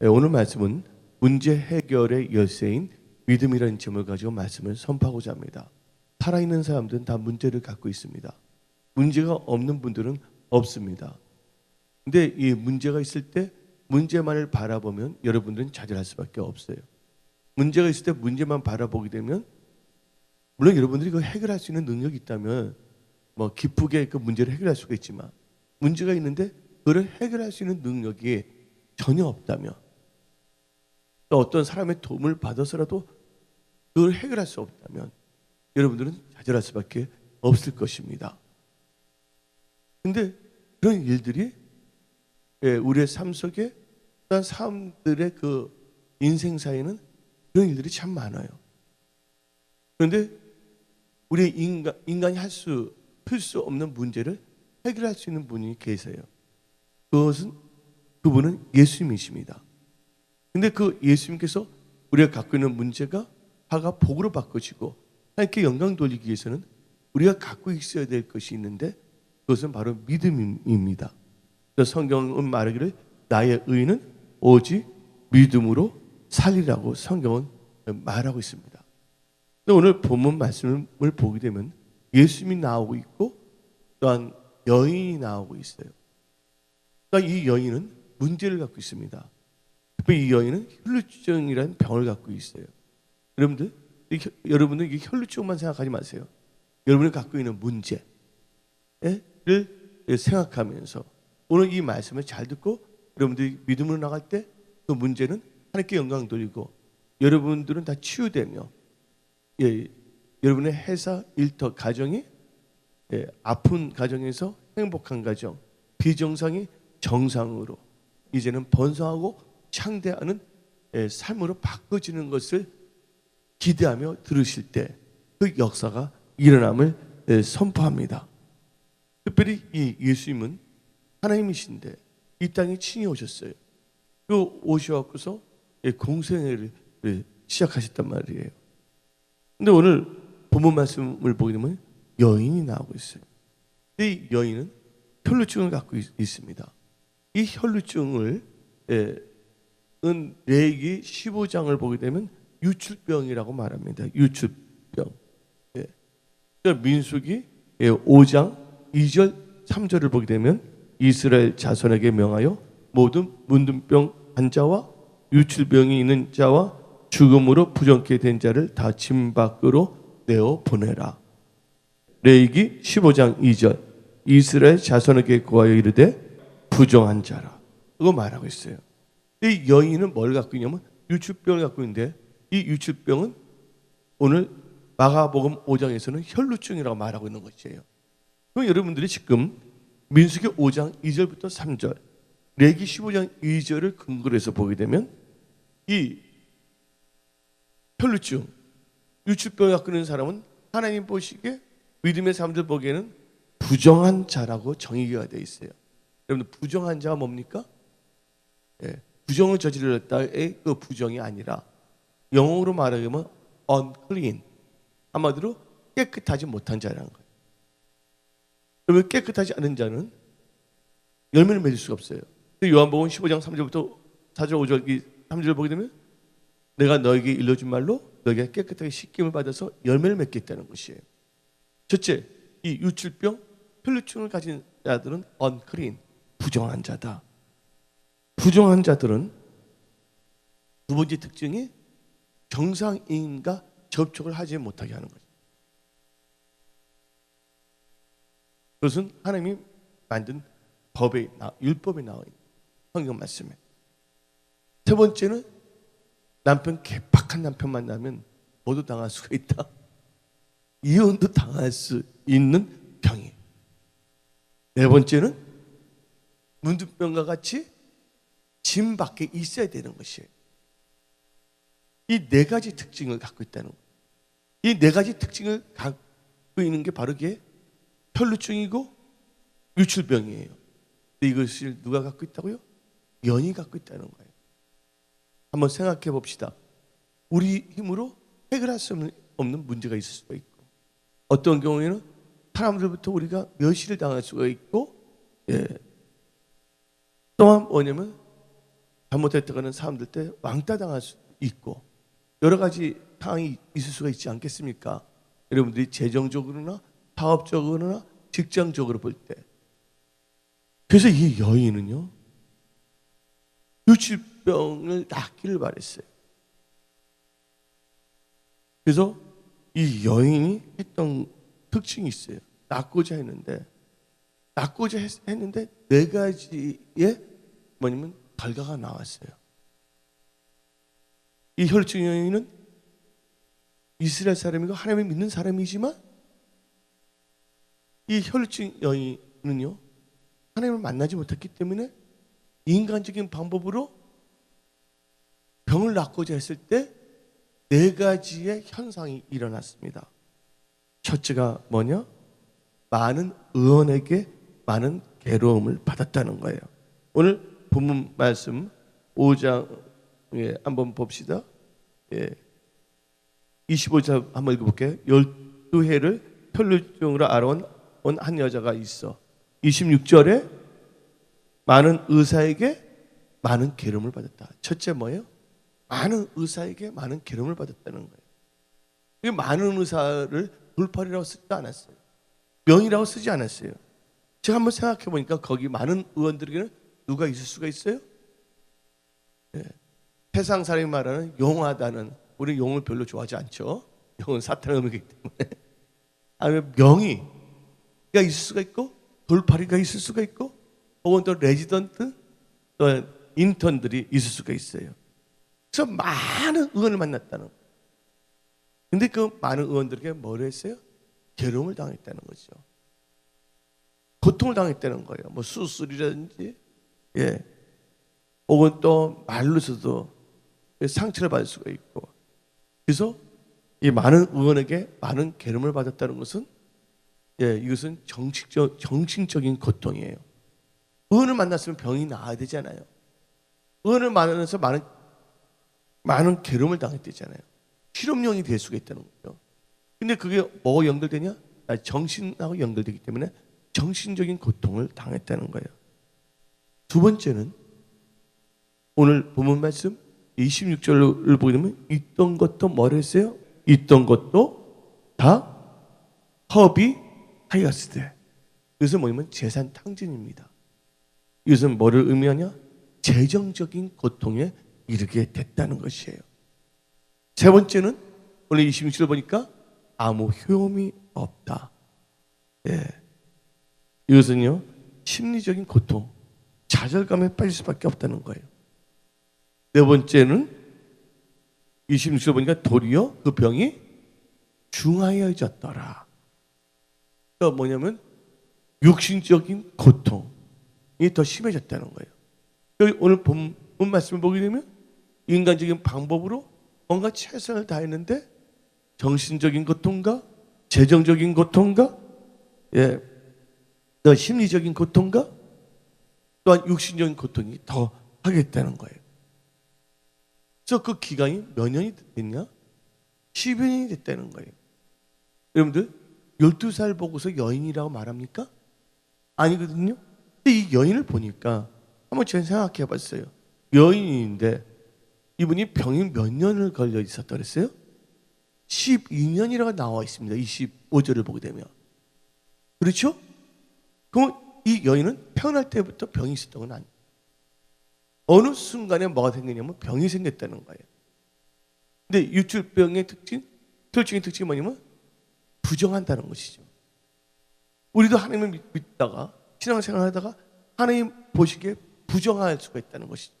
오늘 말씀은 문제 해결의 열쇠인 믿음이라는 제목을 가지고 말씀을 선포하고자 합니다. 살아있는 사람들은 다 문제를 갖고 있습니다. 문제가 없는 분들은 없습니다. 근데 이 문제가 있을 때 문제만을 바라보면 여러분들은 좌절할 수밖에 없어요. 문제가 있을 때 문제만 바라보게 되면, 물론 여러분들이 그 해결할 수 있는 능력이 있다면 뭐 기쁘게 그 문제를 해결할 수가 있지만, 문제가 있는데 그걸 해결할 수 있는 능력이 전혀 없다면, 또 어떤 사람의 도움을 받아서라도 그걸 해결할 수 없다면 여러분들은 좌절할 수밖에 없을 것입니다. 근데 그런 일들이 우리의 삶 속에, 또한 사람들의 그 인생사에는 그런 일들이 참 많아요. 그런데 우리 인간이 풀 수 없는 문제를 해결할 수 있는 분이 계세요. 그분은 예수님이십니다. 근데 그 예수님께서 우리가 갖고 있는 문제가 화가 복으로 바꿔지고 하나님께 영광 돌리기 위해서는 우리가 갖고 있어야 될 것이 있는데, 그것은 바로 믿음입니다. 성경은 말하기를 나의 의는 오직 믿음으로 살리라고 성경은 말하고 있습니다. 오늘 본문 말씀을 보게 되면 예수님이 나오고 있고, 또한 여인이 나오고 있어요. 그러니까 이 여인은 문제를 갖고 있습니다. 특히 이 여인은 혈루증이라는 병을 갖고 있어요. 여러분들 이 혈루증만 생각하지 마세요. 여러분이 갖고 있는 문제를 생각하면서 오늘 이 말씀을 잘 듣고 여러분들이 믿음으로 나갈 때 그 문제는 하나님께 영광 돌리고, 여러분들은 다 치유되며, 여러분의 회사, 일터, 가정이 아픈 가정에서 행복한 가정, 비정상이 정상으로 이제는 번성하고 창대하는 삶으로 바꿔지는 것을 기대하며 들으실 때 그 역사가 일어남을 선포합니다. 특별히 이 예수님은 하나님이신데 이 땅에 친히 오셨어요. 그 오셔갖고서 공생애를 시작하셨단 말이에요. 근데 오늘 본문 말씀을 보게 되면 여인이 나오고 있어요. 이 여인은 혈루증을 갖고 있습니다. 이 혈루증을 레위기 15장을 보게 되면 유출병이라고 말합니다. 유출병. 민수기 5장 2절 3절을 보게 되면 이스라엘 자손에게 명하여 모든 문둥병 환자와 유출병이 있는 자와 죽음으로 부정케 된 자를 다 진 밖으로 내어 보내라. 레위기 15장 2절 이스라엘 자손에게 구하여 이르되 부정한 자라. 그거 말하고 있어요. 이 여인은 뭘 갖고 있냐면 유출병을 갖고 있는데, 이 유출병은 오늘 마가복음 5장에서는 혈루증이라고 말하고 있는 것이에요. 그럼 여러분들이 지금 민수기 5장 2절부터 3절, 레위기 15장 2절을 근거로 해서 보게 되면 이 혈루증, 유출병을 갖고 있는 사람은 하나님 보시기에, 믿음의 사람들 보기에는 부정한 자라고 정의가 되어 있어요. 여러분, 부정한 자가 뭡니까? 부정을 저질렀다의 그 부정이 아니라 영어로 말하면 unclean, 한마디로 깨끗하지 못한 자라는 거예요. 그러면 깨끗하지 않은 자는 열매를 맺을 수가 없어요. 요한복음 15장 3절부터 4절 5절 3절을 보게 되면 내가 너에게 일러준 말로 너희가 깨끗하게 씻김을 받아서 열매를 맺겠다는 것이에요. 첫째, 이 유출병, 혈루증을 가진 자들은 unclean, 부정한 자다. 부정한 자들은 두 번째 특징이 정상인과 접촉을 하지 못하게 하는 거죠. 그것은 하나님이 만든 율법에 나와 있는 성경 말씀에. 세 번째는 남편, 개팍한 남편 만나면 모두 당할 수가 있다. 이혼도 당할 수 있는 병이에요. 네 번째는 문둥병과 같이 짐 밖에 있어야 되는 것이에요. 이 네 가지 특징을 갖고 있다는 거예요. 이 네 가지 특징을 갖고 있는 게 바로 이게 혈루증이고 유출병이에요. 이것을 누가 갖고 있다고요? 여인이 갖고 있다는 거예요. 한번 생각해 봅시다. 우리 힘으로 해결할 수 없는 문제가 있을 수가 있고, 어떤 경우에는 사람들부터 우리가 멸시를 당할 수가 있고, 또한 뭐냐면 잘못했다가는 사람들 때 왕따 당할 수 있고 여러 가지 상황이 있을 수가 있지 않겠습니까? 여러분들이 재정적으로나 사업적으로나 직장적으로 볼 때. 그래서 이 여인은요, 유치병을 낫기를 바랬어요. 그래서 이 여인이 했던 특징이 있어요. 낫고자 했는데 네 가지의 뭐냐면 결과가 나왔어요. 이 혈증 여인은 이스라엘 사람이고 하나님을 믿는 사람이지만 이 혈증 여인은요, 하나님을 만나지 못했기 때문에 인간적인 방법으로 병을 낫고자 했을 때 네 가지의 현상이 일어났습니다. 첫째가 뭐냐? 많은 의원에게 많은 괴로움을 받았다는 거예요. 오늘 본문 말씀 5장에 한번 봅시다. 25절 한번 읽어볼게요. 12해를 혈루증으로 알아온 한 여자가 있어. 26절에 많은 의사에게 많은 괴로움을 받았다. 첫째 뭐예요? 많은 의사에게 많은 괴로움을 받았다는 거예요. 이 많은 의사를 돌팔이라고 쓰지 않았어요. 명이라고 쓰지 않았어요. 제가 한번 생각해 보니까 거기 많은 의원들에게는 누가 있을 수가 있어요? 세상 사람이 말하는 용하다는, 우리 용을 별로 좋아하지 않죠. 용은 사탄의 의미이기 때문에. 아니면 명의가 있을 수가 있고, 돌팔이가 있을 수가 있고, 혹은 또 레지던트, 또 인턴들이 있을 수가 있어요. 그래서 많은 의원을 만났다는 거예요. 근데 그 많은 의원들에게 뭘 했어요? 괴로움을 당했다는 거죠. 고통을 당했다는 거예요. 뭐 수술이라든지, 혹은 또 말로서도 상처를 받을 수가 있고. 그래서 이 많은 의원에게 많은 괴로움을 받았다는 것은, 이것은 정신적인 고통이에요. 의원을 만났으면 병이 나아야 되잖아요. 의원을 만나서 많은 괴로움을 당했대잖아요. 실험용이 될 수가 있다는 거죠. 근데 그게 뭐가 연결되냐? 정신하고 연결되기 때문에 정신적인 고통을 당했다는 거예요. 두 번째는 오늘 본문 말씀 26절을 보게 되면 있던 것도 뭘 했어요? 있던 것도 다 허비하였으되. 이것은 뭐냐면 재산 탕진입니다. 이것은 뭐를 의미하냐? 재정적인 고통에 이르게 됐다는 것이에요. 세 번째는 오늘 26절 보니까 아무 효험이 없다. 이것은요, 심리적인 고통, 좌절감에 빠질 수밖에 없다는 거예요. 네 번째는 26절 보니까 도리어 그 병이 중하여졌더라. 그러니까 뭐냐면 육신적인 고통이 더 심해졌다는 거예요. 여기 오늘 본 말씀을 보게 되면 인간적인 방법으로 뭔가 최선을 다했는데 정신적인 고통과 재정적인 고통과 또 심리적인 고통과 또한 육신적인 고통이 더 하겠다는 거예요. 그래서 그 기간이 몇 년이 됐냐? 10여 년이 됐다는 거예요. 여러분들 12살 보고서 여인이라고 말합니까? 아니거든요. 근데 이 여인을 보니까 한번 제가 생각해 봤어요. 여인인데 이분이 병이 몇 년을 걸려 있었다 그랬어요? 12년이라고 나와 있습니다. 25절을 보게 되면. 그렇죠? 그럼 이 여인은 태어날 때부터 병이 있었던 건 아니에요. 어느 순간에 뭐가 생기냐면 병이 생겼다는 거예요. 근데 유출병의 특징, 혈증의 특징이 뭐냐면 부정한다는 것이죠. 우리도 하나님을 믿다가 신앙생활 하다가 하나님 보시기에 부정할 수가 있다는 것이죠.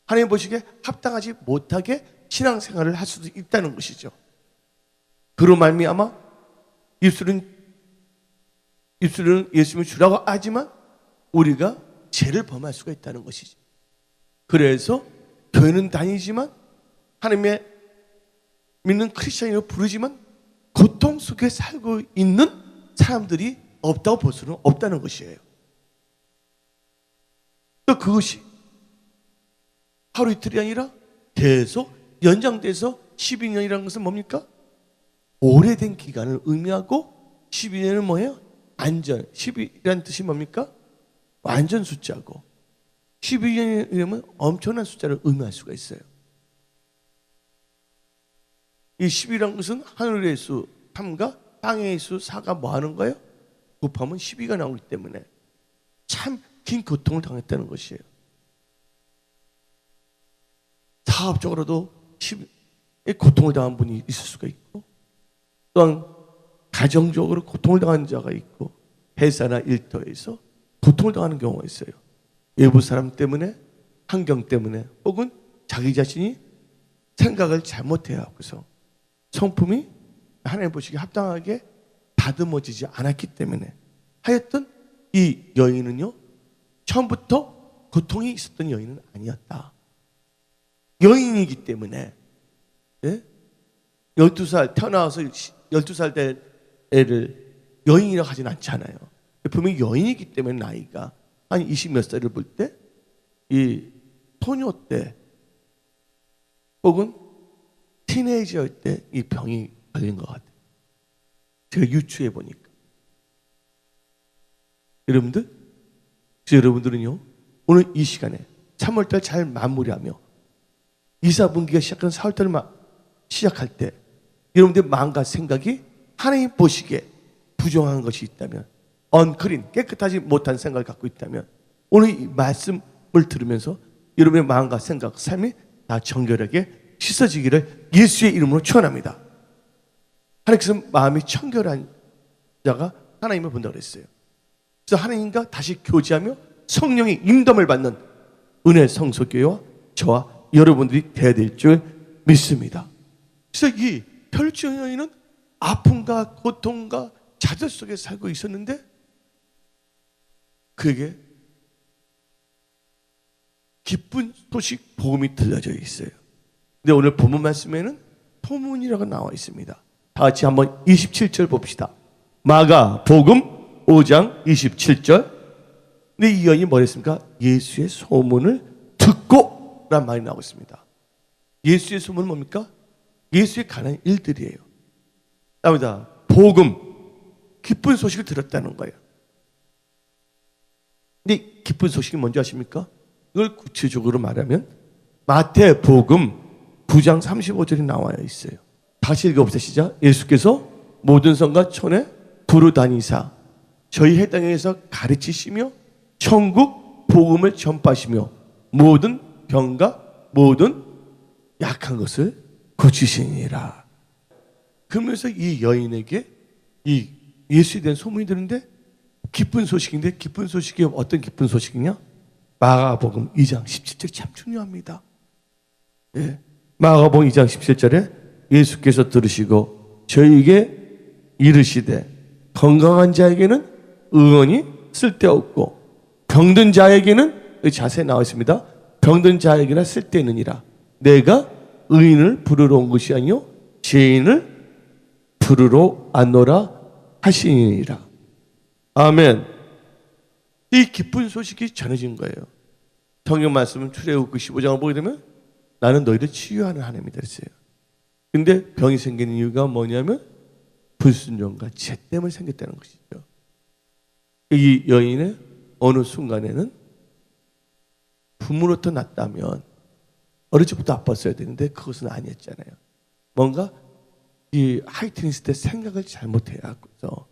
하나님 보시기에 합당하지 못하게 신앙생활을 할 수도 있다는 것이죠. 그로 말미암아 입술은 예수님을 주라고 하지만 우리가 죄를 범할 수가 있다는 것이죠. 그래서 교회는 다니지만 하나님의 믿는 크리스천이라고 부르지만 고통 속에 살고 있는 사람들이 없다고 볼 수는 없다는 것이에요. 또 그것이 하루 이틀이 아니라 계속 연장돼서 12년이라는 것은 뭡니까? 오래된 기간을 의미하고 12년은 뭐예요? 안전. 12이라는 뜻이 뭡니까? 완전 숫자고 12년이면 엄청난 숫자를 의미할 수가 있어요. 이 10이란 것은 하늘의 수 3과 땅의 수 4가 뭐 하는 거예요? 곱하면 12가 나오기 때문에 참 긴 고통을 당했다는 것이에요. 사업적으로도 고통을 당한 분이 있을 수가 있고, 또한 가정적으로 고통을 당하는 자가 있고, 회사나 일터에서 고통을 당하는 경우가 있어요. 외부 사람 때문에, 환경 때문에, 혹은 자기 자신이 생각을 잘못해갖고서 성품이 하나님 보시기에 합당하게 다듬어지지 않았기 때문에, 하여튼 이 여인은요, 처음부터 고통이 있었던 여인은 아니었다. 여인이기 때문에, 예? 12살 태어나서 12살 된 애를 여인이라고 하진 않잖아요. 분명히 여인이기 때문에 나이가 한 20몇 살을 볼 때 이 소녀 때 혹은 티네이저일 때 이 병이 걸린 것 같아요. 제가 유추해 보니까. 여러분들은요, 오늘 이 시간에 3월달 잘 마무리하며 이사분기가 시작한 4월달 시작할 때 여러분들의 마음과 생각이 하나님 보시기에 부정한 것이 있다면, 언클린, 깨끗하지 못한 생각을 갖고 있다면, 오늘 이 말씀을 들으면서 여러분의 마음과 생각, 삶이 다 정결하게 씻어지기를 예수의 이름으로 축원합니다. 하나님께서 마음이 청결한 자가 하나님을 본다고 그랬어요. 그래서 하나님과 다시 교제하며 성령의 인도함을 받는 은혜 성소교회와 저와 여러분들이 되어야 될 줄 믿습니다. 그래서 이 혈증 여인은 아픔과 고통과 좌절 속에 살고 있었는데 그에게 기쁜 소식 복음이 들려져 있어요. 근데 오늘 본문 말씀에는 소문이라고 나와 있습니다. 다 같이 한번 27절 봅시다. 마가복음 5장 27절. 근데 이 여인이 뭐랬습니까? 예수의 소문을 듣고 라는 말이 나오고 있습니다. 예수의 소문은 뭡니까? 예수의 관한 일들이에요. 답니다. 복음, 기쁜 소식을 들었다는 거예요. 근데 기쁜 소식이 뭔지 아십니까? 이걸 구체적으로 말하면 마태복음 9장 35절이 나와 있어요. 다시 읽어보세요. 시작. 예수께서 모든 성과 촌에 두루 다니사 저희 해당에서 가르치시며 천국 복음을 전파하시며 모든 병과 모든 약한 것을 고치시니라. 그러면서 이 여인에게 이 예수에 대한 소문이 드는데 기쁜 소식인데, 기쁜 소식이 어떤 기쁜 소식이냐? 마가복음 2장 17절 참 중요합니다. 예. 마가복음 2장 17절에 예수께서 들으시고 저희에게 이르시되 건강한 자에게는 의원이 쓸데없고 병든 자에게는, 자세히 나와 있습니다. 병든 자에게나 쓸데있느니라. 내가 의인을 부르러 온 것이 아니요 죄인을 부르러 왔노라 하시니라. 아멘. 이 기쁜 소식이 전해진 거예요. 성경 말씀은 출애굽기 15장을 보게 되면 나는 너희를 치유하는 하나님이다 그랬어요. 근데 병이 생기는 이유가 뭐냐면 불순종과 죄 때문에 생겼다는 것이죠. 이 여인의 어느 순간에는 부모로부터 났다면 어릴 적부터 아팠어야 되는데 그것은 아니었잖아요. 뭔가 이 하이틴 때 생각을 잘못해갖고서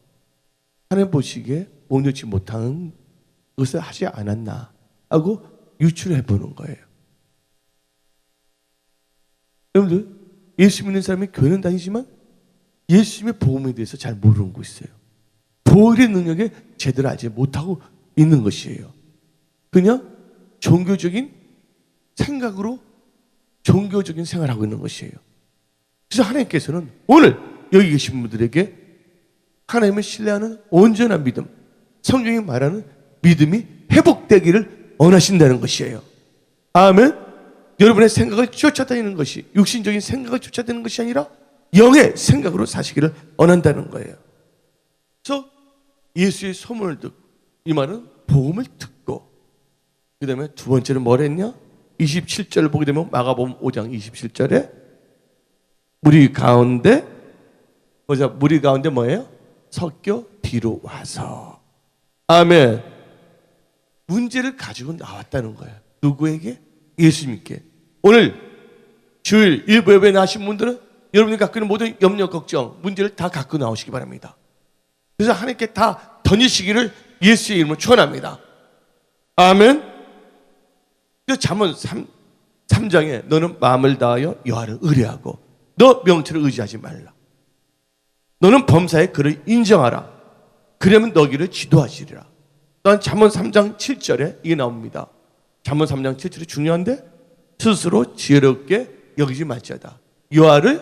하나님 보시기에 온전치 못한 것을 하지 않았나 하고 유출해 보는 거예요. 여러분들, 예수 믿는 사람이 교회는 다니지만 예수님의 복음에 대해서 잘 모르는 거 있어요. 보혈의 능력에 제대로 알지 못하고 있는 것이에요. 그냥 종교적인 생각으로 종교적인 생활을 하고 있는 것이에요. 그래서 하나님께서는 오늘 여기 계신 분들에게 하나님을 신뢰하는 온전한 믿음, 성경이 말하는 믿음이 회복되기를 원하신다는 것이에요. 아멘. 여러분의 생각을 쫓아다니는 것이 육신적인 생각을 쫓아다니는 것이 아니라 영의 생각으로 사시기를 원한다는 거예요. 그래서 예수의 소문을 듣고, 이 말은 복음을 듣고, 그 다음에 두 번째는 뭘 했냐? 27절을 보게 되면 마가복음 5장 27절에 무리 가운데 뭐예요? 섞여 뒤로 와서. 아멘. 문제를 가지고 나왔다는 거예요. 누구에게? 예수님께. 오늘 주일 일부 예배에 나신 분들은 여러분이 갖고 있는 모든 염려, 걱정, 문제를 다 갖고 나오시기 바랍니다. 그래서 하나님께 다 던지시기를 예수의 이름으로 축원합니다. 아멘. 잠언 3장에 너는 마음을 다하여 여호와를 의뢰하고 너 명철을 의지하지 말라. 너는 범사의 그를 인정하라. 그러면 너희를 지도하시리라. 또한 잠언 3장 7절에 이게 나옵니다. 잠언 3장 7절이 중요한데 스스로 지혜롭게 여기지 말자다. 여호와를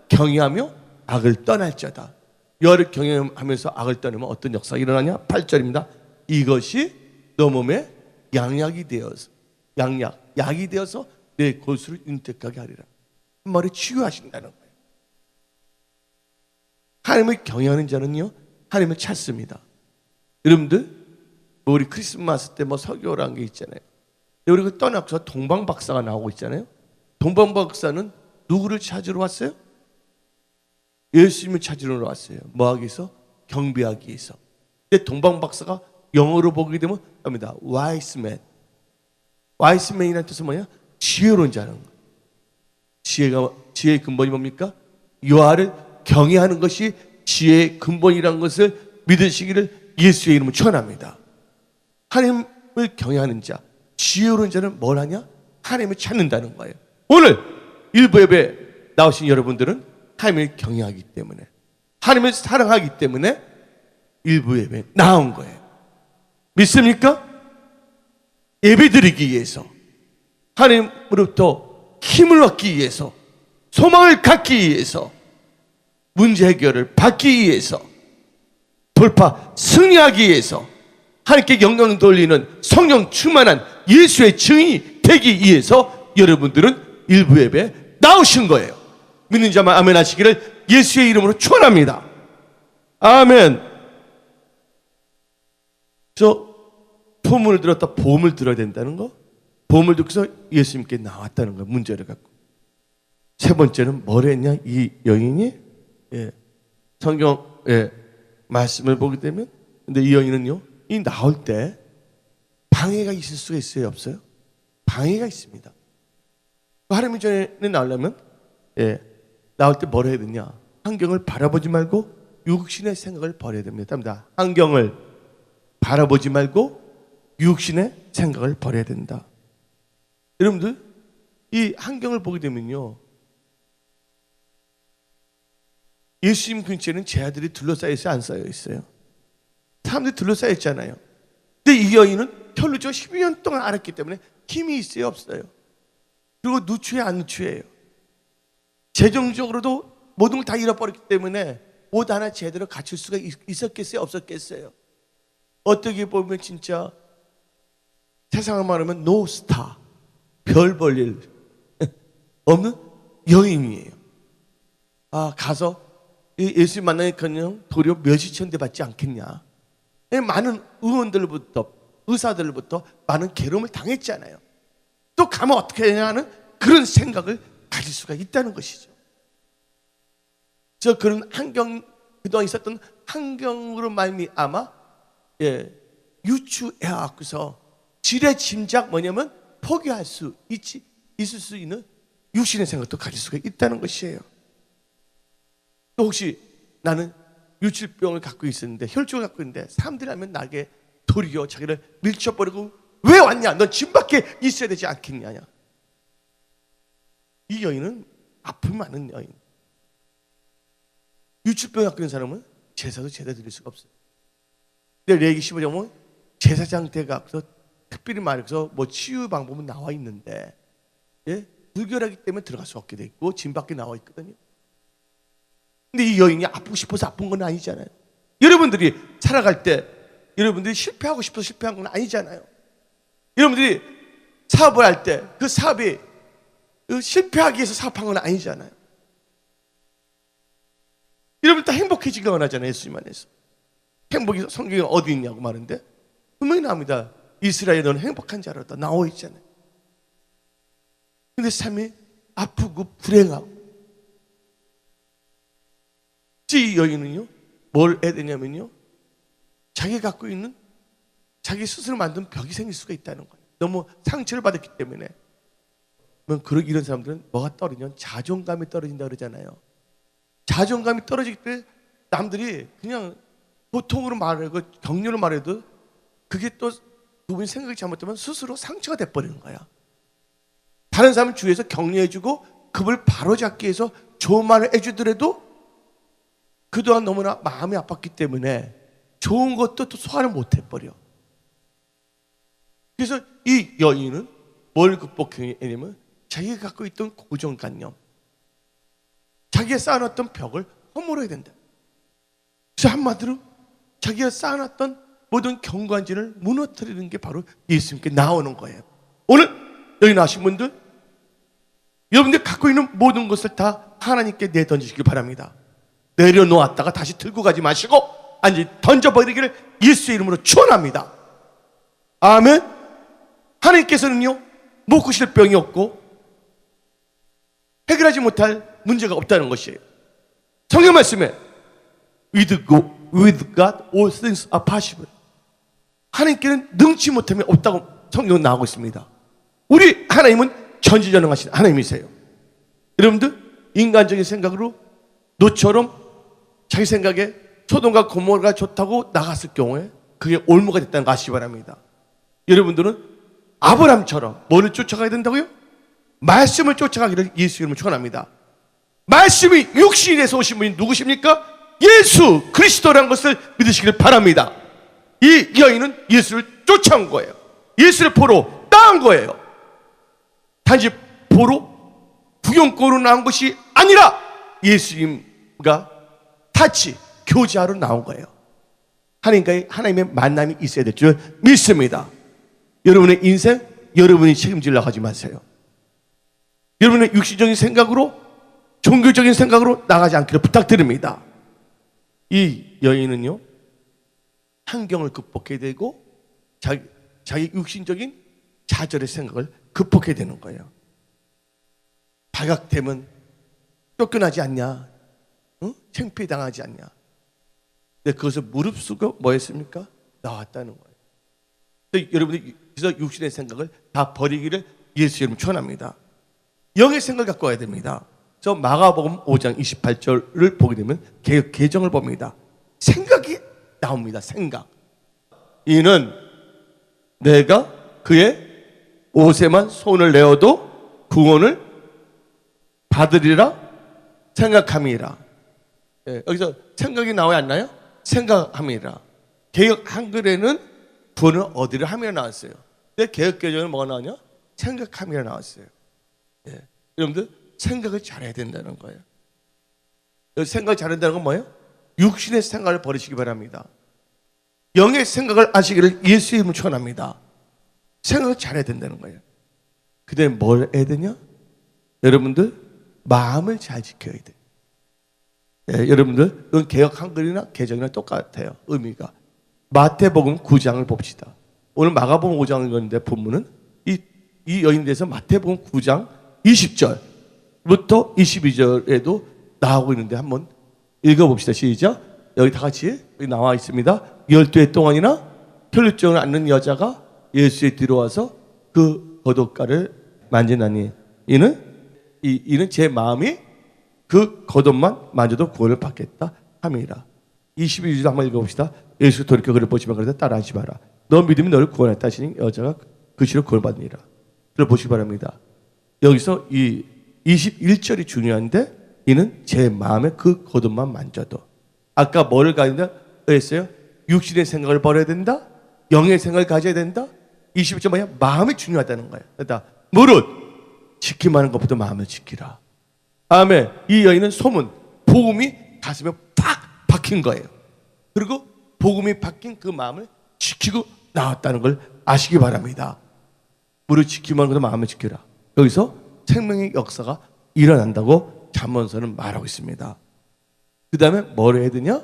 경외하며 악을 떠날자다. 여호와를 경외하면서 악을 떠나면 어떤 역사가 일어나냐? 8절입니다. 이것이 너 몸에 양약이 되어서 약이 되어서 내 골수를 윤택하게 하리라. 한 말에 치유하신다는 거예요. 하나님을 경외하는 자는요 하나님을 찾습니다. 여러분들 우리 크리스마스 때 설교라는 게 있잖아요. 우리 그 떠나서 동방박사가 나오고 있잖아요. 동방박사는 누구를 찾으러 왔어요? 예수님을 찾으러 왔어요. 뭐 하기 위해서? 경배하기 위해서. 근데 동방박사가 영어로 보게 되면 합니다. wise man. wise man이라는 뜻은 뭐냐? 지혜로운 자는 거예요. 지혜의 근본이 뭡니까? 여호와를 경외하는 것이 지혜의 근본이라는 것을 믿으시기를 예수의 이름으로 축원합니다. 하나님을 경외하는 자, 지혜로운 자는 뭘 하냐? 하나님을 찾는다는 거예요. 오늘 일부 예배 나오신 여러분들은 하나님을 경외하기 때문에, 하나님을 사랑하기 때문에 일부 예배 나온 거예요. 믿습니까? 예배 드리기 위해서, 하나님으로부터 힘을 얻기 위해서, 소망을 갖기 위해서, 문제 해결을 받기 위해서, 돌파 승리하기 위해서, 하나님께 영광 돌리는 성령 충만한 예수의 증인이 되기 위해서 여러분들은 일부 예배에 나오신 거예요. 믿는 자만 아멘 하시기를 예수의 이름으로 축원합니다. 아멘. 저 소문을 들었다 보험을 들어야 된다는 거, 보험을 듣고서 예수님께 나왔다는 거, 문제를 갖고. 세 번째는 뭘 했냐? 이 여인이 성경 말씀을 보게 되면, 근데 이 여인은요, 이 나올 때 방해가 있을 수가 있어요, 없어요? 방해가 있습니다. 하나님 전에 나오려면 나올 때 뭘 해야 되냐? 환경을 바라보지 말고 육신의 생각을 버려야 됩니다. 환경을 바라보지 말고 육신의 생각을 버려야 된다. 여러분들 이 환경을 보게 되면요, 예수님 근처에는 제 아들이 둘러싸여 있어요, 안 쌓여 있어요? 사람들이 둘러싸여 있잖아요. 근데 이 여인은 혈루증 12년 동안 앓았기 때문에 힘이 있어요, 없어요? 그리고 누추해, 안 누추해요? 재정적으로도 모든 걸 다 잃어버렸기 때문에 옷 하나 제대로 갖출 수가 있었겠어요, 없었겠어요? 어떻게 보면 진짜 세상을 말하면 노스타, 별 볼 일 없는 여인이에요. 가서 예수님 만나니까요 도리어 멸시천대 받지 않겠냐. 많은 의원들부터, 의사들부터 많은 괴로움을 당했잖아요. 또 가면 어떻게 해야 하는 그런 생각을 가질 수가 있다는 것이죠. 그런 환경, 그동안 있었던 환경으로 말미암아 유추해갖고서 지레 짐작 뭐냐면 포기할 수 있을 수 있는 육신의 생각도 가질 수가 있다는 것이에요. 또 혹시 나는 유출병을 갖고 있었는데, 혈증을 갖고 있는데 사람들이 하면 나에게 도리어 자기를 밀쳐버리고 왜 왔냐? 넌 집 밖에 있어야 되지 않겠냐? 이 여인은 아픔 많은 여인. 유출병을 갖고 있는 사람은 제사도 제대로 드릴 수가 없어요. 근데 레위기 15장 보면 제사장 돼갖고서 특별히 말해서 치유 방법은 나와 있는데 불결하기 때문에 들어갈 수 없게 돼 있고 진 밖에 나와 있거든요. 근데 이 여인이 아프고 싶어서 아픈 건 아니잖아요. 여러분들이 살아갈 때 여러분들이 실패하고 싶어서 실패한 건 아니잖아요. 여러분들이 사업을 할 때 그 사업이 실패하기 위해서 사업한 건 아니잖아요. 여러분 다 행복해지기가 원하잖아요. 예수님 안에서. 행복이 성경에 어디 있냐고 말하는데 분명히 나옵니다. 이스라엘 너는 행복한 자로다 나와 있잖아요. 근데 삶이 아프고 불행하고, 이 여인은요 뭘 해야 되냐면요, 자기가 갖고 있는 자기 스스로 만든 벽이 생길 수가 있다는 거예요. 너무 상처를 받았기 때문에. 그런 이런 사람들은 뭐가 떨어지냐면 자존감이 떨어진다 그러잖아요. 자존감이 떨어지기 때문에 남들이 그냥 보통으로 말하고 격려로 말해도 그게 또 그분이 생각이 잘못되면 스스로 상처가 돼버리는 거야. 다른 사람을 주위에서 격려해주고 그걸 바로잡기 위해서 좋은 말을 해주더라도 그동안 너무나 마음이 아팠기 때문에 좋은 것도 또 소화를 못해버려. 그래서 이 여인은 뭘 극복했냐면 자기가 갖고 있던 고정관념, 자기가 쌓아놨던 벽을 허물어야 된다. 그래서 한마디로 자기가 쌓아놨던 모든 경관진을 무너뜨리는 게 바로 예수님께 나오는 거예요. 오늘 여기 나오신 분들, 여러분들 갖고 있는 모든 것을 다 하나님께 내던지시기 바랍니다. 내려놓았다가 다시 들고 가지 마시고 완전히 던져버리기를 예수의 이름으로 축원합니다. 아멘. 하나님께서는요, 못 고칠 병이 없고 해결하지 못할 문제가 없다는 것이에요. 성경 말씀에 with God all things are possible. 하나님께는 능치 못함이 없다고 성경은 나오고 있습니다. 우리 하나님은 전지전능하신 하나님이세요. 여러분들 인간적인 생각으로 노처럼 자기 생각에 소돔과 고모라가 좋다고 나갔을 경우에 그게 올무가 됐다는 거 아시기 바랍니다. 여러분들은 아브람처럼 뭐를 쫓아가야 된다고요? 말씀을 쫓아가기를 예수 이름으로 축원합니다. 말씀이 육신이 돼서 오신 분이 누구십니까? 예수 그리스도라는 것을 믿으시기를 바랍니다. 이 여인은 예수를 쫓아온 거예요. 예수를 보러 나온 거예요. 단지 보러 구경거로 나온 것이 아니라 예수님과 같이 교제하러 나온 거예요. 하나님의 만남이 있어야 될 줄 믿습니다. 여러분의 인생 여러분이 책임지려고 하지 마세요. 여러분의 육신적인 생각으로 종교적인 생각으로 나가지 않기를 부탁드립니다. 이 여인은요, 환경을 극복해야 되고 자기 육신적인 좌절의 생각을 극복해야 되는 거예요. 발각되면 쫓겨나지 않냐? 응? 창피당하지 않냐? 근데 그것을 무릅쓰고 뭐 했습니까? 나왔다는 거예요. 여러분이 그래서 육신의 생각을 다 버리기를 예수 이름 축원합니다. 영의 생각을 갖고 와야 됩니다. 저 마가복음 5장 28절을 보게 되면 계정을 봅니다. 생각이 나옵니다. 생각. 이는 내가 그의 옷에만 손을 내어도 구원을 받으리라 생각함이라. 예, 여기서 생각이 나와야 안 나요? 생각함이라. 개역 한글에는 구원을 얻으리라 함이라 나왔어요. 근데 개역 개정은 뭐가 나오냐? 생각함이라 나왔어요. 예, 여러분들 생각을 잘해야 된다는 거예요. 생각을 잘해야 된다는 건 뭐예요? 육신의 생각을 버리시기 바랍니다. 영의 생각을 아시기를 예수의 이름으로 축원합니다. 생각을 잘해야 된다는 거예요. 그때 뭘 해야 되냐? 여러분들 마음을 잘 지켜야 돼. 예, 여러분들 이건 개역 한글이나 개정이나 똑같아요. 의미가. 마태복음 9장을 봅시다. 오늘 마가복음 5장을 읽었는데 본문은 이 여인에 대해서 마태복음 9장 20절부터 22절에도 나오고 있는데 한번 읽어봅시다. 시작. 여기 다 같이 여기 나와 있습니다. 12해 동안이나 혈루증을 앓는 여자가 예수의 뒤로 와서 그 겉옷가를 만지나니 이는 제 마음이 그 겉옷만 만져도 구원을 받겠다 함이라. 22절 한번 읽어봅시다. 예수 돌이켜 그를 보시면 그러다 따라하지 마라. 너 믿음이 너를 구원했다 하시니 여자가 그 시로 구원받으니라. 들어보시기 바랍니다. 여기서 이 21절이 중요한데 이는 제 마음의 그 겉옷만 만져도. 아까 뭐를 가진다 했어요? 육신의 생각을 버려야 된다. 영의 생각을 가져야 된다. 21절 뭐야? 마음이 중요하다는 거예요. 그러니까 무릇 지키만 하는 것보다 마음을 지키라. 아멘. 이 여인은 소문, 복음이 가슴에 팍 박힌 거예요. 그리고 복음이 박힌 그 마음을 지키고 나왔다는 걸 아시기 바랍니다. 무릇 지키만 하는 것보다 마음을 지키라. 여기서 생명의 역사가 일어난다고 잠언서는 말하고 있습니다. 그 다음에 뭘 해야 되냐?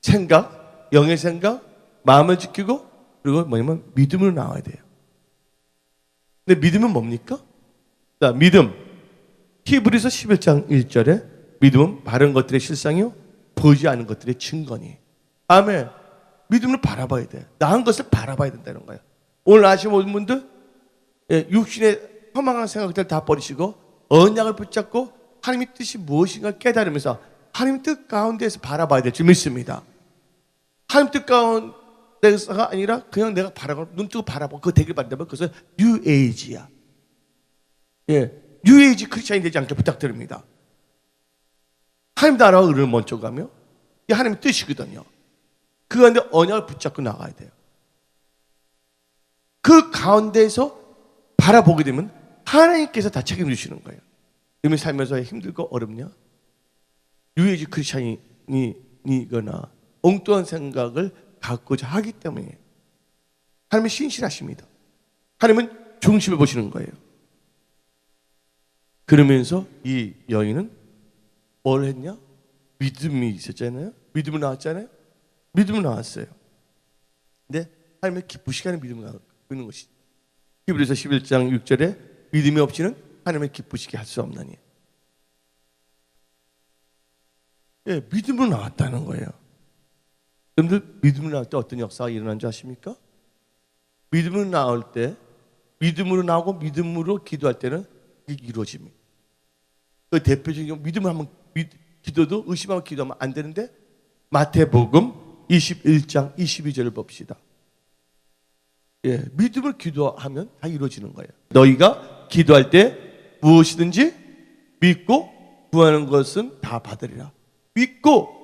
생각, 영의 생각, 마음을 지키고 그리고 뭐냐면 믿음으로 나와야 돼요. 근데 믿음은 뭡니까? 자, 믿음. 히브리서 11장 1절에 믿음은 바른 것들의 실상이요 보이지 않은 것들의 증거니. 아멘. 믿음으로 바라봐야 돼. 나은 것을 바라봐야 된다는 거예요. 오늘 아시는 모든 분들, 육신의 허망한 생각들 다 버리시고 언약을 붙잡고 하나님의 뜻이 무엇인가 깨달으면서 하나님의 뜻 가운데에서 바라봐야 될 줄 믿습니다. 하나님 뜻 가운데서가 아니라 그냥 내가 눈 뜨고 바라보고 그거 되길 바란다면 그것은 뉴에이지야. 뉴에이지 크리스찬이 되지 않게 부탁드립니다. 하나님 나라와 의를 먼저 가며 이게 하나님의 뜻이거든요. 그 가운데 언약을 붙잡고 나가야 돼요. 그 가운데에서 바라보게 되면 하나님께서 다 책임지시는 거예요. 여러분 살면서 힘들고 어렵냐? 뉴에이지 크리스찬이거나 엉뚱한 생각을 갖고자 하기 때문에 하나님은 신실하십니다. 하나님은 중심을 보시는 거예요. 그러면서 이 여인은 뭘 했냐? 믿음이 있었잖아요. 믿음이 나왔잖아요. 믿음이 나왔어요. 근데 하나님의 기쁘시게 하는 믿음을 갖고 있는 것이죠. 히브리서 11장 6절에 믿음이 없이는 하나님을 기쁘시게 할 수 없나니. 믿음으로 나왔다는 거예요. 여러분들 믿음으로 나올 때 어떤 역사가 일어난 줄 아십니까? 믿음으로 나올 때, 믿음으로 나오고 믿음으로 기도할 때는 이게 이루어집니다. 그 대표적인 믿음을 한번 기도도 의심하고 기도하면 안 되는데 마태복음 21장 22절을 봅시다. 믿음을 기도하면 다 이루어지는 거예요. 너희가 기도할 때 무엇이든지 믿고 구하는 것은 다 받으리라. 믿고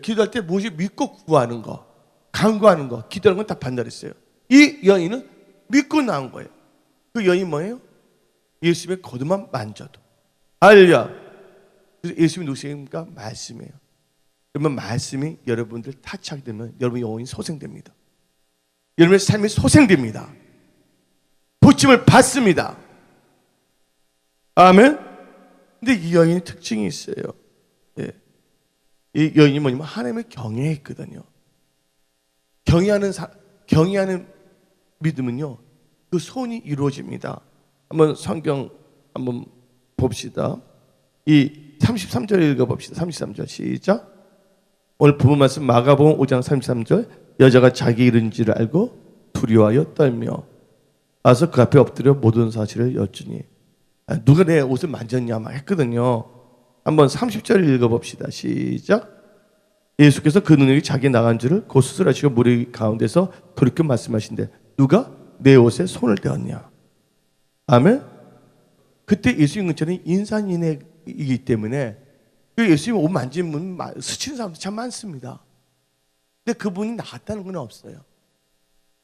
기도할 때 무엇이 믿고 구하는 거, 간구하는 거, 기도하는 건 다 받는다 그랬어요. 이 여인은 믿고 나온 거예요. 그 여인이 뭐예요? 예수님의 겉만 만져도 할렐루야. 그래서 예수님이 누구십니까? 말씀이에요. 그러면 말씀이 여러분들 타치하게 되면 여러분의 영혼이 소생됩니다. 여러분의 삶이 소생됩니다. 부침을 받습니다. 아멘. 근데 이 여인의 특징이 있어요. 이 여인이 뭐냐면 하나님을 경외했거든요. 경외하는 믿음은요, 그 소원이 이루어집니다. 한번 성경 한번 봅시다. 이 33절 읽어봅시다. 33절 시작. 오늘 부분 말씀 마가복음 5장 33절. 여자가 자기 이른지를 알고 두려워하여 떨며 와서 그 앞에 엎드려 모든 사실을 여쭈니. 누가 내 옷을 만졌냐 막 했거든요. 한번 30절 읽어봅시다. 시작. 예수께서 그 능력이 자기에 나간 줄을 곧 수술하시고 무리 가운데서 돌이켜 말씀하신대 누가 내 옷에 손을 대었냐. 아멘. 그때 예수님 근처는 인산인해이기 때문에 예수님 옷 만지면 스치는 사람도 참 많습니다. 근데 그분이 나았다는 건 없어요.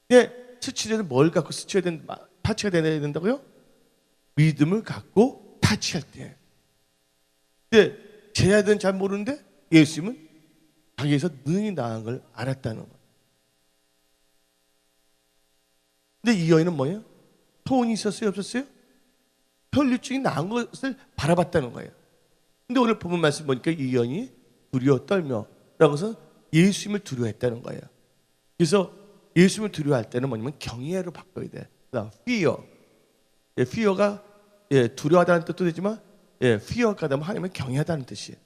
근데 스치려면 뭘 갖고 타치가 돼야 된다고요? 믿음을 갖고 타치할 때. 근데 제자들은 잘 모르는데 예수님은 자기에서 능히 나은 걸 알았다는 거예요. 근데 이 여인은 뭐예요? 소원이 있었어요? 없었어요? 혈류증이 나은 것을 바라봤다는 거예요. 근데 오늘 보면 말씀 보니까 이 여인이 두려워 떨며 라고 해서 예수님을 두려워했다는 거예요. 그래서 예수님을 두려워할 때는 뭐냐면 경외로 바꿔야 돼. fear. fear가 두려워하다는 뜻도 되지만 fear가 되면 하나님을 경외하다는 뜻이에요.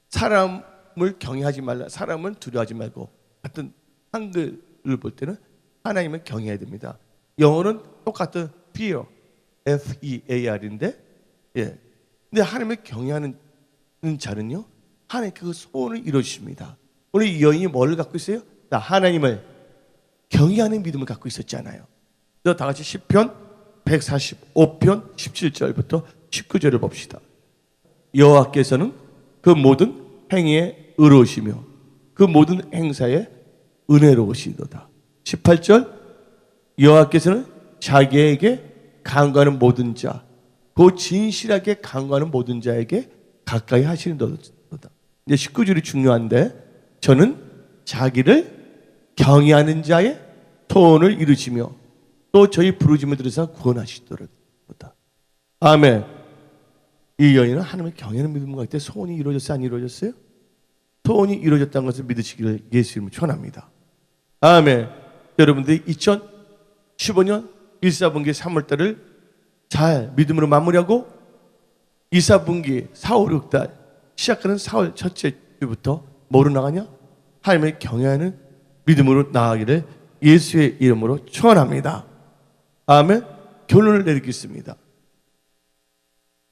사람을 경외하지 말라. 사람을 두려워하지 말고 같은 한글을 볼 때는 하나님을 경외해야 됩니다. 영어는 똑같은 fear, F-E-A-R인데 근데 하나님을 경외하는 자는요 하나님 그 소원을 이루어주십니다. 오늘 이 여인이 뭘 갖고 있어요? 나 하나님을 경외하는 믿음을 갖고 있었잖아요. 그래서 다 같이 시편 145편 17절부터 19절을 봅시다. 여호와께서는 그 모든 행위에 의로우시며 그 모든 행사에 은혜로우시도다. 18절 여호와께서는 자기에게 간구하는 모든 자, 그 진실하게 간구하는 모든 자에게 가까이 하시는도다. 이제 19절이 중요한데 저는 자기를 경외하는 자의 소원을 이루시며 또 저희 부르짐을 들으사 구원하시도다. 아멘. 이 여인은 하나님을 경외하는 믿음과 할 때 소원이 이루어졌어요? 안 이루어졌어요? 소원이 이루어졌다는 것을 믿으시기를 예수 이름으로 축원합니다. 아멘. 여러분들이 2015년 1사분기 3월달을 잘 믿음으로 마무리하고 2사분기 4, 5, 6달 시작하는 4월 첫째 주부터 뭐로 나가냐? 하나님을 경외하는 믿음으로 나아가기를 예수의 이름으로 축원합니다. 아멘. 결론을 내리겠습니다.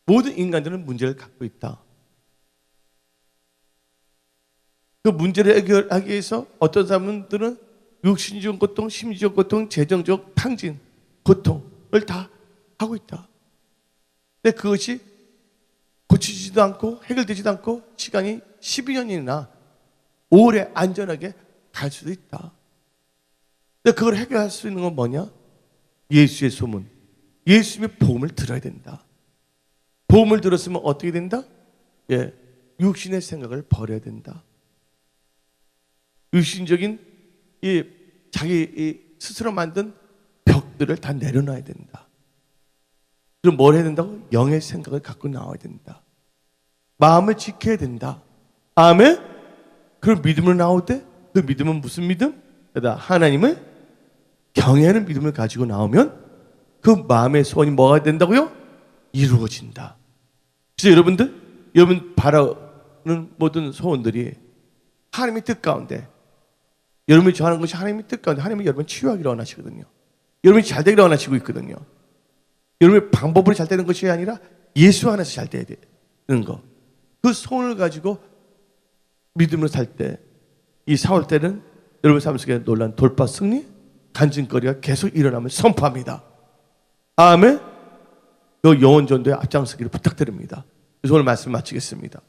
모든 인간들은 문제를 갖고 있다. 그 문제를 해결하기 위해서 어떤 사람들은 육신적 고통, 심리적 고통, 재정적 탕진, 고통을 다 하고 있다. 근데 그것이 고치지도 않고 해결되지도 않고 시간이 12년이나 오래 안전하게 갈 수도 있다. 근데 그걸 해결할 수 있는 건 뭐냐? 예수의 소문, 예수님의 복음을 들어야 된다. 복음을 들었으면 어떻게 된다? 예, 육신의 생각을 버려야 된다. 육신적인 자기 스스로 만든 벽들을 다 내려놔야 된다. 그럼 뭘 해야 된다고? 영의 생각을 갖고 나와야 된다. 마음을 지켜야 된다. 아멘? 그럼 믿음으로 나올 때 그 믿음은 무슨 믿음? 하나님을 경외하는 믿음을 가지고 나오면 그 마음의 소원이 뭐가 된다고요? 이루어진다. 그래서 여러분 바라는 모든 소원들이 하나님의 뜻 가운데, 여러분이 좋아하는 것이 하나님의 뜻 가운데 하나님이 여러분 치유하기를 원하시거든요. 여러분이 잘 되기를 원하시고 있거든요. 여러분의 방법으로 잘 되는 것이 아니라 예수 안에서 잘 돼야 되는 거. 그 소원을 가지고 믿음으로 살 때, 이 4월 때는 여러분 삶 속에 놀란 돌파 승리, 간증거리가 계속 일어나면 선포합니다. 아멘. 그 영혼 전도에 앞장서기를 부탁드립니다. 그래서 오늘 말씀 마치겠습니다.